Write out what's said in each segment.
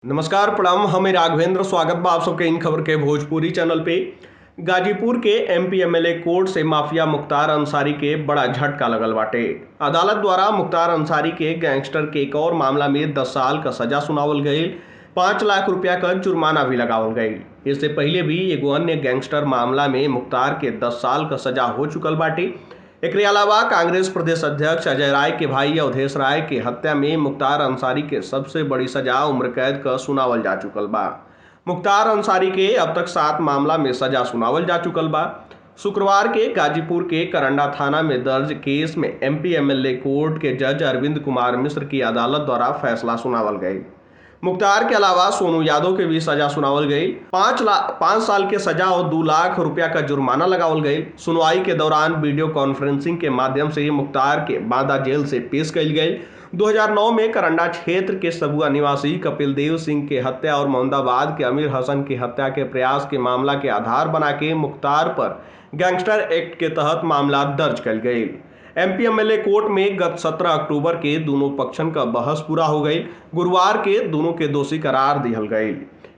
नमस्कार प्रणाम। हमें राघवेंद्र स्वागत बा आप सबके इन खबर के भोजपुरी चैनल पे। गाजीपुर के एमपी एमएलए कोर्ट से माफिया मुख्तार अंसारी के बड़ा झटका लगल बाटे। अदालत द्वारा मुख्तार अंसारी के गैंगस्टर के एक और मामला में 10 साल का सजा सुनावल गई, 5 लाख रुपया का जुर्माना भी लगावल गई। इससे पहले भी एगो अन्य गैंगस्टर मामला में मुख्तार के 10 साल का सजा हो चुकल बाटे। एकरे अलावा कांग्रेस प्रदेश अध्यक्ष अजय राय के भाई अवधेश राय के हत्या में मुख्तार अंसारी के सबसे बड़ी सजा उम्र कैद का सुनावल जा चुकल बा। मुख्तार अंसारी के अब तक 7 मामला में सजा सुनावल जा चुकल बा। शुक्रवार के गाजीपुर के करंडा थाना में दर्ज केस में एमपी एमएलए कोर्ट के जज अरविंद कुमार मिश्र की अदालत द्वारा फैसला सुनावल गई। मुख्तार के अलावा सोनू यादव के भी सजा सुनावल गई। 5 साल के सजा और 2 लाख रुपया का जुर्माना लगावल गई। सुनवाई के दौरान वीडियो कॉन्फ्रेंसिंग के माध्यम से मुख्तार के बांदा जेल से पेश कल गई। 2009 में करंडा क्षेत्र के सबुआ निवासी कपिल देव सिंह के हत्या और मोहम्मदाबाद के अमीर हसन की हत्या के प्रयास के मामला के आधार बना के मुख्तार पर गैंगस्टर एक्ट के तहत मामला दर्ज कल गई। एमपी एमएलए कोर्ट में गत 17 अक्टूबर के दोनों पक्षन का बहस पूरा हो गई। गुरुवार के दोनों के दोषी करार दिहल गई।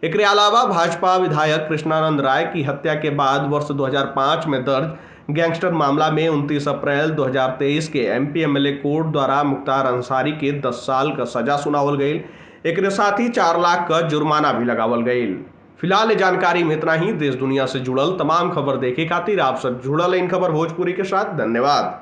एकरे अलावा भाजपा विधायक कृष्णानंद राय की हत्या के बाद वर्ष 2005 में दर्ज गैंगस्टर मामला में 29 अप्रैल 2023 के एमपी एमएलए कोर्ट द्वारा मुख्तार अंसारी के 10 साल का सजा सुनावल गई। एकरे साथ ही 4 लाख का जुर्माना भी लगावल गई। फिलहाल ये जानकारी में इतना ही। देश दुनिया से जुड़ल तमाम खबर देखे खातिर आप सब जुड़ल इन खबर भोजपुरी के साथ। धन्यवाद।